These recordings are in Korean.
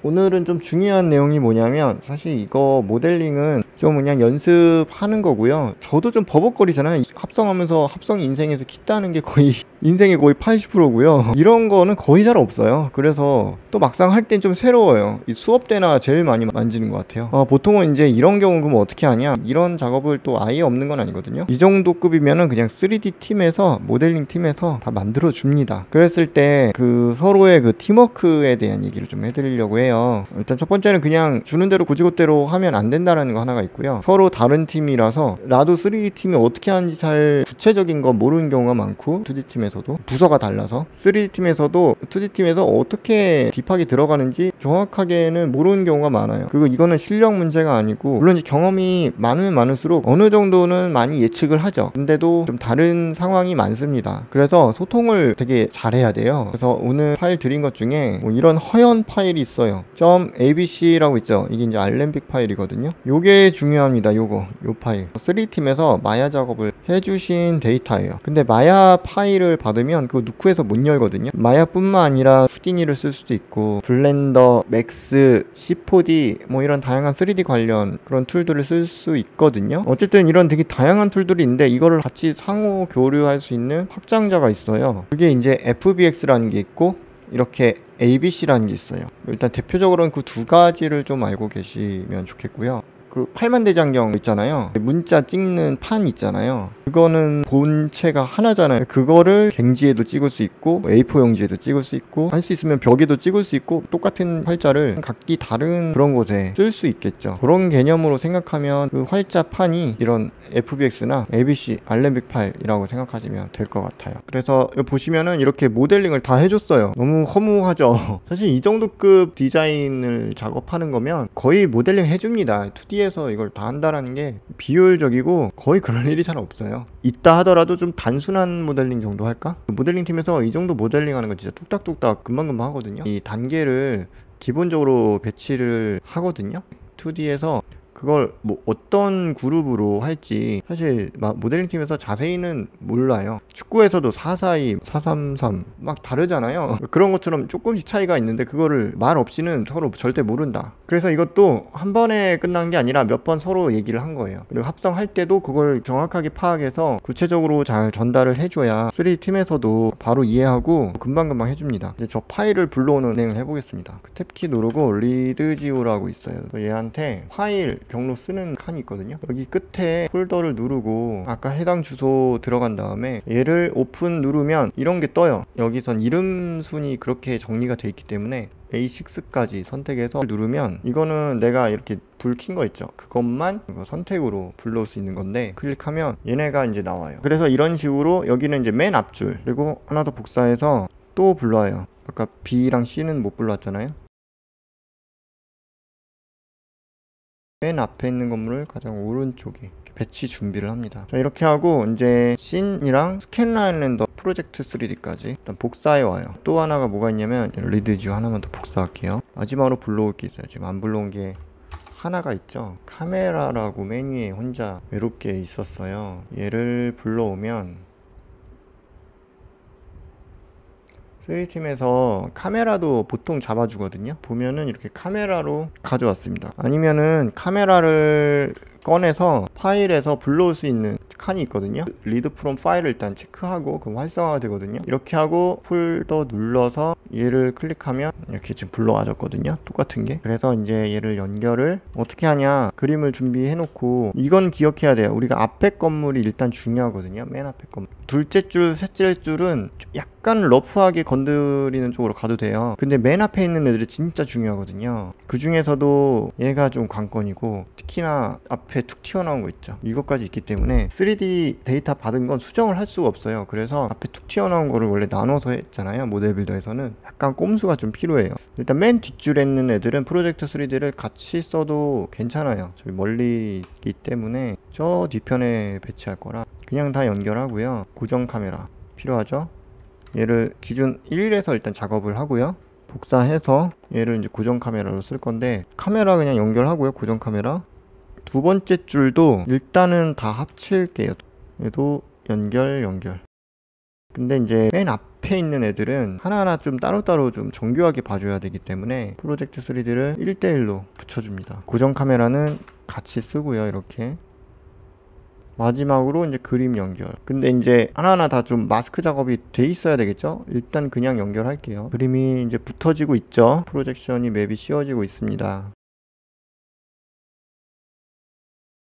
오늘은 좀 중요한 내용이 뭐냐면, 사실 이거 모델링은 좀 그냥 연습하는 거고요. 저도 좀 버벅거리잖아요. 합성하면서 합성 인생에서 kit다는 게 거의 인생의 거의 80%고요. 이런 거는 거의 잘 없어요. 그래서 또 막상 할 땐 좀 새로워요. 이 수업 때나 제일 많이 만지는 것 같아요. 보통은 이제 이런 경우 그럼 어떻게 하냐, 이런 작업을 또 아예 없는 건 아니거든요. 이 정도 급이면은 그냥 3D 팀에서, 모델링 팀에서 다 만들어 줍니다. 그랬을 때 그 서로의 그 팀워크에 대한 얘기를 좀 해드리려고 해요. 일단 첫 번째는 그냥 주는 대로 고지고대로 하면 안 된다라는 거 하나가 있고요. 서로 다른 팀이라서 나도 3D 팀이 어떻게 하는지 잘 구체적인 거 모르는 경우가 많고, 2D 팀에서도 부서가 달라서 3D 팀에서도 2D 팀에서 어떻게 딥하게 들어가는지 정확하게는 모르는 경우가 많아요. 그리고 이거는 실력 문제가 아니고, 물론 이제 경험이 많으면 많을수록 어느 정도는 많이 예측을 하죠. 근데도 좀 다른 상황이 많습니다. 그래서 소통을 되게 잘해야 돼요. 그래서 오늘 파일 드린 것 중에 뭐 이런 허연 파일이 있어요. .abc라고 있죠. 이게 이제 알렘빅 파일이거든요. 요게 중요합니다. 요 파일 3D팀에서 마야 작업을 해주신 데이터예요. 근데 마야 파일을 받으면 그거 누크에서 못 열거든요. 마야뿐만 아니라 후디니를 쓸 수도 있고, 블렌더, 맥스, C4D 뭐 이런 다양한 3D 관련 그런 툴들을 쓸 수 있거든요. 어쨌든 이런 되게 다양한 툴들이 있는데, 이거를 같이 상호 교류할 수 있는 확장자가 있어요. 그게 이제 FBX라는 게 있고, 이렇게 ABC라는 게 있어요. 일단 대표적으로는 그 두 가지를 좀 알고 계시면 좋겠고요. 그 팔만대장경 있잖아요. 문자 찍는 판 있잖아요. 그거는 본체가 하나잖아요. 그거를 갱지에도 찍을 수 있고, A4 용지에도 찍을 수 있고, 할 수 있으면 벽에도 찍을 수 있고, 똑같은 활자를 각기 다른 그런 곳에 쓸 수 있겠죠. 그런 개념으로 생각하면 그 활자 판이 이런 FBX나 ABC, 알렘빅 파일이라고 생각하시면 될 것 같아요. 그래서 보시면은 이렇게 모델링을 다 해줬어요. 너무 허무하죠. 사실 이 정도급 디자인을 작업하는 거면 거의 모델링 해줍니다. 2D에서 이걸 다 한다라는 게 비효율적이고 거의 그럴 일이 잘 없어요. 있다 하더라도 좀 단순한 모델링 정도 할까? 모델링 팀에서 이 정도 모델링 하는 건 진짜 뚝딱뚝딱 금방금방 하거든요. 이 단계를 기본적으로 배치를 하거든요. 2D에서 그걸 뭐 어떤 그룹으로 할지 사실 막 모델링 팀에서 자세히는 몰라요. 축구에서도 442, 433 막 다르잖아요. 그런 것처럼 조금씩 차이가 있는데 그거를 말 없이는 서로 절대 모른다. 그래서 이것도 한 번에 끝난 게 아니라 몇 번 서로 얘기를 한 거예요. 그리고 합성할 때도 그걸 정확하게 파악해서 구체적으로 잘 전달을 해줘야 3D 팀에서도 바로 이해하고 금방금방 해줍니다. 이제 저 파일을 불러오는 운행을 해보겠습니다. 그 탭키 누르고 리드지오라고 있어요. 얘한테 파일 경로 쓰는 칸이 있거든요. 여기 끝에 폴더를 누르고 아까 해당 주소 들어간 다음에 얘를 오픈 누르면 이런 게 떠요. 여기선 이름 순이 그렇게 정리가 돼 있기 때문에 A6까지 선택해서 누르면, 이거는 내가 이렇게 불 킨 거 있죠. 그것만 선택으로 불러올 수 있는 건데, 클릭하면 얘네가 이제 나와요. 그래서 이런 식으로 여기는 이제 맨 앞줄, 그리고 하나 더 복사해서 또 불러와요. 아까 B랑 C는 못 불러왔잖아요. 맨 앞에 있는 건물을 가장 오른쪽에 배치 준비를 합니다. 자, 이렇게 하고 이제 씬이랑 스캔라인 렌더 프로젝트 3D까지 일단 복사해 와요. 또 하나가 뭐가 있냐면 리드지오 하나만 더 복사할게요. 마지막으로 불러올 게 있어요. 지금 안 불러온 게 하나가 있죠. 카메라라고 메뉴에 혼자 외롭게 있었어요. 얘를 불러오면 3D팀에서 카메라도 보통 잡아주거든요. 보면은 이렇게 카메라로 가져왔습니다. 아니면은 카메라를 꺼내서 파일에서 불러올 수 있는 칸이 있거든요. 리드 프롬 파일을 일단 체크하고 그럼 활성화가 되거든요. 이렇게 하고 폴더 눌러서 얘를 클릭하면 이렇게 지금 불러와줬거든요. 똑같은 게. 그래서 이제 얘를 연결을 어떻게 하냐, 그림을 준비해 놓고, 이건 기억해야 돼요. 우리가 앞에 건물이 일단 중요하거든요. 맨 앞에 건물. 둘째 줄, 셋째 줄은 약간 러프하게 건드리는 쪽으로 가도 돼요. 근데 맨 앞에 있는 애들이 진짜 중요하거든요. 그 중에서도 얘가 좀 관건이고, 특히나 앞에 툭 튀어나온 거 있죠. 이것까지 있기 때문에 3D 데이터 받은 건 수정을 할 수가 없어요. 그래서 앞에 툭 튀어나온 거를 원래 나눠서 했잖아요. 모델 빌더에서는 약간 꼼수가 좀 필요해요. 일단 맨 뒷줄에 있는 애들은 프로젝트 3D를 같이 써도 괜찮아요. 저기 멀리 있기 때문에 저 뒤편에 배치할 거라 그냥 다 연결하고요. 고정 카메라 필요하죠. 얘를 기준 1에서 일단 작업을 하고요. 복사해서 얘를 이제 고정 카메라로 쓸 건데, 카메라 그냥 연결하고요. 고정 카메라. 두 번째 줄도 일단은 다 합칠게요. 얘도 연결. 근데 이제 맨 앞에 있는 애들은 하나하나 좀 따로따로 좀 정교하게 봐줘야 되기 때문에 프로젝트 3D를 1대1로 붙여줍니다. 고정 카메라는 같이 쓰고요. 이렇게 마지막으로 이제 그림 연결. 근데 이제 하나하나 다 좀 마스크 작업이 돼 있어야 되겠죠? 일단 그냥 연결할게요. 그림이 이제 붙어지고 있죠? 프로젝션이 맵이 씌워지고 있습니다.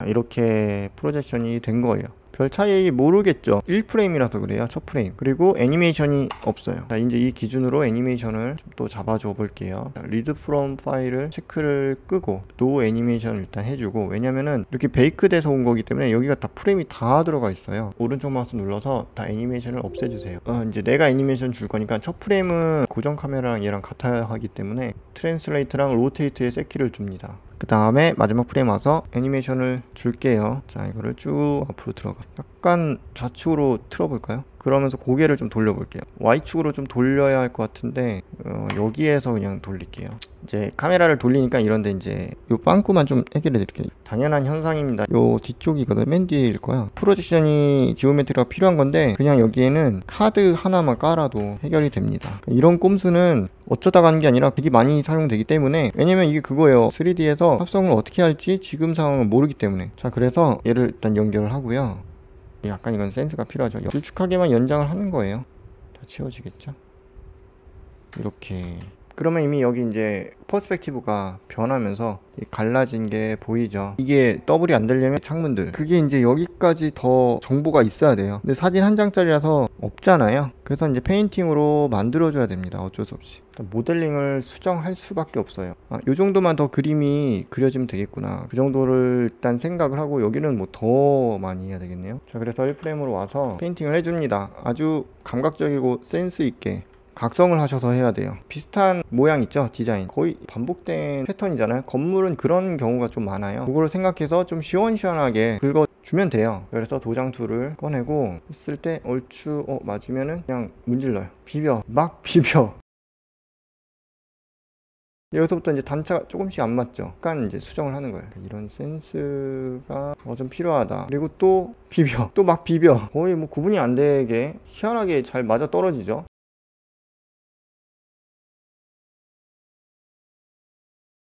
이렇게 프로젝션이 된 거예요. 별 차이 모르겠죠. 1프레임이라서 그래요. 첫 프레임. 그리고 애니메이션이 없어요. 자, 이제 이 기준으로 애니메이션을 좀 또 잡아줘 볼게요. 리드 프롬 파일을 체크를 끄고 노 애니메이션을 일단 해주고, 왜냐면은 이렇게 베이크 돼서 온 거기 때문에 여기가 다 프레임이 다 들어가 있어요. 오른쪽 마우스 눌러서 다 애니메이션을 없애주세요. 이제 내가 애니메이션 줄 거니까 첫 프레임은 고정 카메라랑 얘랑 같아야 하기 때문에 트랜슬레이트랑 로테이트에 세키를 줍니다. 그 다음에 마지막 프레임 와서 애니메이션을 줄게요. 자, 이거를 쭉 앞으로 들어가. 약간 좌측으로 틀어볼까요? 그러면서 고개를 좀 돌려볼게요. Y축으로 좀 돌려야 할 것 같은데 여기에서 그냥 돌릴게요. 이제 카메라를 돌리니까 이런데 이제 요 빵꾸만 좀 해결해 드릴게요. 당연한 현상입니다. 요 뒤쪽이거든. 맨 뒤일 거야. 프로젝션이 지오메트리가 필요한 건데 그냥 여기에는 카드 하나만 깔아도 해결이 됩니다. 이런 꼼수는 어쩌다가 하는 게 아니라 되게 많이 사용되기 때문에, 왜냐면 이게 그거예요. 3D에서 합성을 어떻게 할지 지금 상황은 모르기 때문에. 자, 그래서 얘를 일단 연결을 하고요. 약간 이건 센스가 필요하죠. 길쭉하게만 연장을 하는 거예요. 다 채워지겠죠? 이렇게. 그러면 이미 여기 이제 퍼스펙티브가 변하면서 갈라진 게 보이죠. 이게 더블이 안 되려면 창문들, 그게 이제 여기까지 더 정보가 있어야 돼요. 근데 사진 한 장짜리라서 없잖아요. 그래서 이제 페인팅으로 만들어줘야 됩니다. 어쩔 수 없이. 모델링을 수정할 수밖에 없어요. 요 정도만 더 그림이 그려지면 되겠구나. 그 정도를 일단 생각을 하고, 여기는 뭐 더 많이 해야 되겠네요. 자, 그래서 1프레임으로 와서 페인팅을 해줍니다. 아주 감각적이고 센스 있게 각성을 하셔서 해야 돼요. 비슷한 모양 있죠? 디자인 거의 반복된 패턴이잖아요. 건물은 그런 경우가 좀 많아요. 그걸 생각해서 좀 시원시원하게 긁어주면 돼요. 그래서 도장 툴을 꺼내고 했을 때 얼추 맞으면은 그냥 문질러요. 비벼, 막 비벼. 여기서부터 이제 단차가 조금씩 안 맞죠? 약간 이제 수정을 하는 거예요. 이런 센스가 좀 필요하다. 그리고 또 비벼, 또 막 비벼. 거의 뭐 구분이 안 되게 희한하게 잘 맞아 떨어지죠?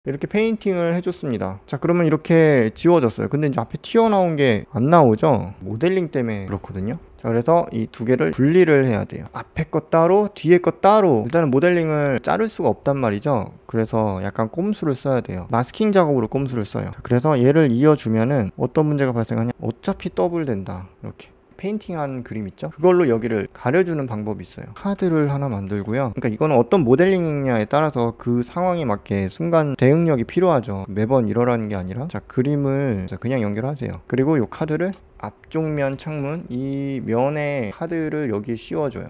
이렇게 페인팅을 해줬습니다. 자, 그러면 이렇게 지워졌어요. 근데 이제 앞에 튀어나온 게 안 나오죠? 모델링 때문에 그렇거든요. 자, 그래서 이 두 개를 분리를 해야 돼요. 앞에 거 따로, 뒤에 거 따로. 일단은 모델링을 자를 수가 없단 말이죠. 그래서 약간 꼼수를 써야 돼요. 마스킹 작업으로 꼼수를 써요. 자, 그래서 얘를 이어주면은 어떤 문제가 발생하냐? 어차피 더블 된다. 이렇게. 페인팅한 그림 있죠? 그걸로 여기를 가려주는 방법이 있어요. 카드를 하나 만들고요. 그러니까 이거는 어떤 모델링이냐에 따라서 그 상황에 맞게 순간 대응력이 필요하죠. 매번 이러라는 게 아니라. 자, 그림을 그냥 연결하세요. 그리고 이 카드를 앞쪽 면 창문, 이 면에 카드를 여기에 씌워줘요.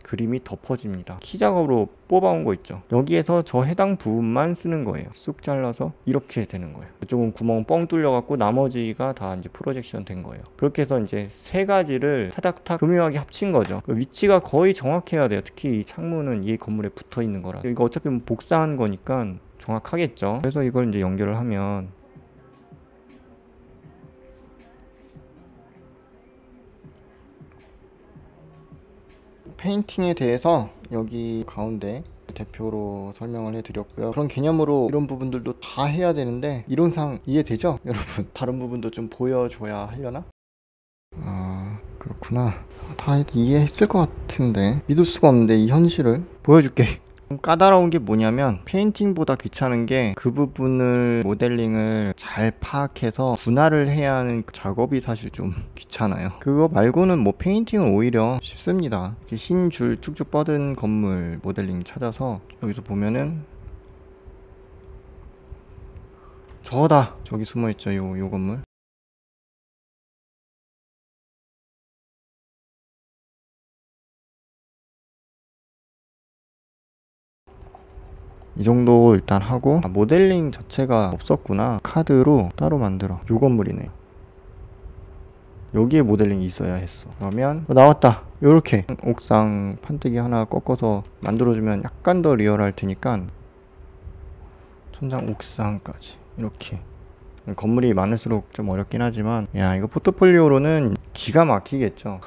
그림이 덮어집니다. 키 작업으로 뽑아온 거 있죠? 여기에서 저 해당 부분만 쓰는 거예요. 쑥 잘라서 이렇게 되는 거예요. 이쪽은 구멍 뻥 뚫려 갖고 나머지가 다 이제 프로젝션 된 거예요. 그렇게 해서 이제 세 가지를 타닥타닥 교묘하게 합친 거죠. 그 위치가 거의 정확해야 돼요. 특히 이 창문은 이 건물에 붙어 있는 거라. 이거 어차피 뭐 복사한 거니까 정확하겠죠. 그래서 이걸 이제 연결을 하면 페인팅에 대해서 여기 가운데 대표로 설명을 해드렸고요. 그런 개념으로 이런 부분들도 다 해야 되는데 이론상 이해되죠? 여러분, 다른 부분도 좀 보여줘야 하려나? 그렇구나. 다 이해했을 것 같은데 믿을 수가 없는데 이 현실을 보여줄게. 까다로운 게 뭐냐면 페인팅보다 귀찮은 게 그 부분을 모델링을 잘 파악해서 분할을 해야 하는 작업이 사실 좀 귀찮아요. 그거 말고는 뭐 페인팅은 오히려 쉽습니다. 이렇게 흰 줄 쭉쭉 뻗은 건물 모델링 찾아서 여기서 보면은 저거다, 저기 숨어있죠. 요 건물. 이 정도 일단 하고, 모델링 자체가 없었구나. 카드로 따로 만들어. 요 건물이네. 여기에 모델링이 있어야 했어. 그러면 나왔다. 요렇게 옥상 판때기 하나 꺾어서 만들어주면 약간 더 리얼할 테니까 천장 옥상까지 이렇게 건물이 많을수록 좀 어렵긴 하지만, 야, 이거 포트폴리오로는 기가 막히겠죠.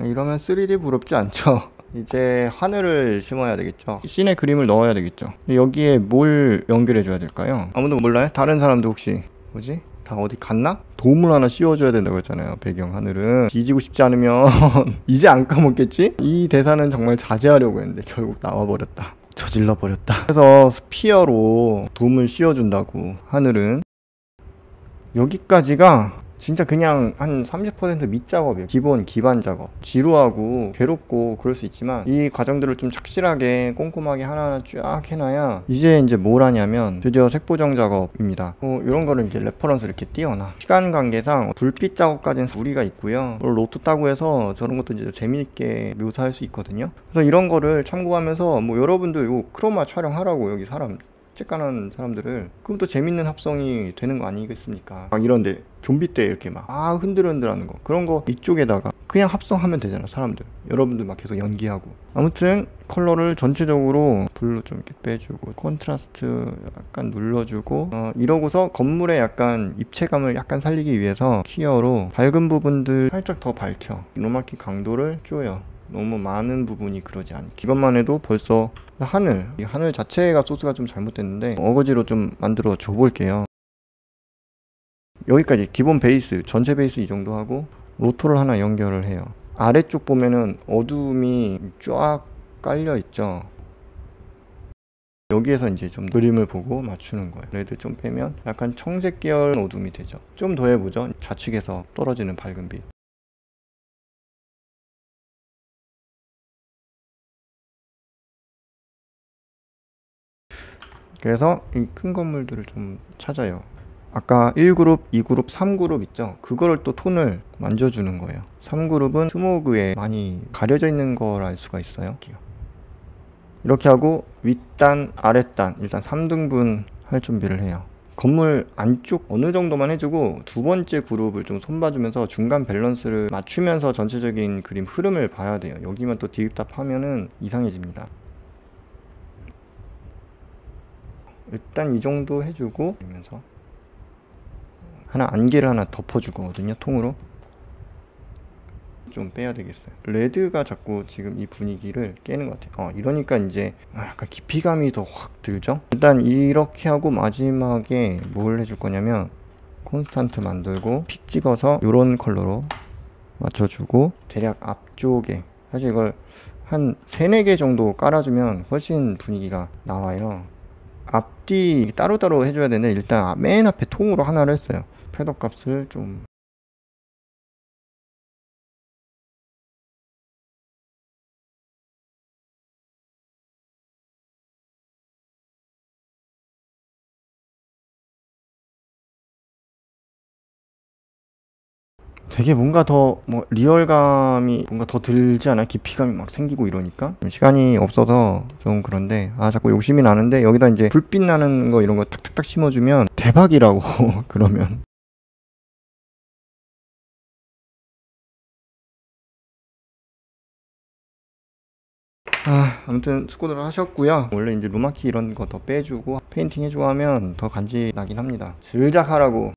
이러면 3D 부럽지 않죠? 이제 하늘을 심어야 되겠죠. 씬에 그림을 넣어야 되겠죠. 여기에 뭘 연결해 줘야 될까요? 아무도 몰라요? 다른 사람도 혹시 뭐지? 다 어디 갔나? 도움을 하나 씌워줘야 된다고 했잖아요. 배경 하늘은 뒤지고 싶지 않으면 이제 안 까먹겠지? 이 대사는 정말 자제하려고 했는데 결국 나와버렸다. 저질러 버렸다. 그래서 스피어로 도움을 씌워준다고. 하늘은 여기까지가 진짜 그냥 한 30% 밑작업이에요. 기본 기반 작업. 지루하고 괴롭고 그럴 수 있지만 이 과정들을 좀 착실하게 꼼꼼하게 하나하나 쫙 해놔야 이제 뭘 하냐면 드디어 색보정 작업입니다. 이런 거를 이제 레퍼런스 이렇게 띄워놔. 시간 관계상 불빛 작업까지는 무리가 있고요. 로또 따고 해서 저런 것도 이제 재미있게 묘사할 수 있거든요. 그래서 이런 거를 참고하면서 뭐 여러분들 요 크로마 촬영하라고 여기 사람 쬐깐한 사람들을 그럼 또 재밌는 합성이 되는 거 아니겠습니까? 막 이런데 좀비 때 이렇게 막 흔들흔들 하는 거 그런 거 이쪽에다가 그냥 합성하면 되잖아. 사람들 여러분들 막 계속 연기하고. 아무튼 컬러를 전체적으로 블루 좀 이렇게 빼주고 컨트라스트 약간 눌러주고 이러고서 건물의 약간 입체감을 약간 살리기 위해서 키어로 밝은 부분들 살짝 더 밝혀. 로마키 강도를 쪼여. 너무 많은 부분이 그러지 않게. 이것만 해도 벌써 이 하늘 자체가 소스가 좀 잘못됐는데 어거지로 좀 만들어 줘 볼게요. 여기까지 기본 베이스, 전체 베이스 이 정도 하고 로토를 하나 연결을 해요. 아래쪽 보면은 어둠이 쫙 깔려 있죠. 여기에서 이제 좀 그림을 보고 맞추는 거예요. 레드 좀 빼면 약간 청색 계열 어둠이 되죠. 좀 더 해보죠. 좌측에서 떨어지는 밝은 빛. 그래서 이 큰 건물들을 좀 찾아요. 아까 1그룹, 2그룹, 3그룹 있죠? 그거를 또 톤을 만져주는 거예요. 3그룹은 스모그에 많이 가려져 있는 걸 알 수가 있어요. 이렇게 하고 윗단, 아랫단 일단 3등분 할 준비를 해요. 건물 안쪽 어느 정도만 해주고 두 번째 그룹을 좀 손봐주면서 중간 밸런스를 맞추면서 전체적인 그림 흐름을 봐야 돼요. 여기만 또 디귿답하면은 이상해집니다. 일단 이 정도 해주고 그러면서 안개를 하나 덮어주거든요. 통으로 좀 빼야 되겠어요. 레드가 자꾸 지금 이 분위기를 깨는 것 같아요. 이러니까 이제 약간 깊이감이 더 확 들죠. 일단 이렇게 하고 마지막에 뭘 해줄 거냐면 콘스탄트 만들고 픽 찍어서 이런 컬러로 맞춰주고 대략 앞쪽에 사실 이걸 한 3, 4개 정도 깔아주면 훨씬 분위기가 나와요. 앞뒤 따로따로 해줘야 되는데 일단 맨 앞에 통으로 하나를 했어요. 패더 값을 좀 되게 뭔가 더 리얼감이 뭔가 더 들지 않아요? 깊이감이 막 생기고 이러니까 시간이 없어서 좀 그런데 자꾸 욕심이 나는데 여기다 이제 불빛 나는 거 이런 거 탁탁탁 심어주면 대박이라고 그러면 아무튼 수고들 하셨고요. 원래 이제 루마키 이런 거 더 빼주고 페인팅 해주고 하면 더 간지 나긴 합니다. 즐작 하라고.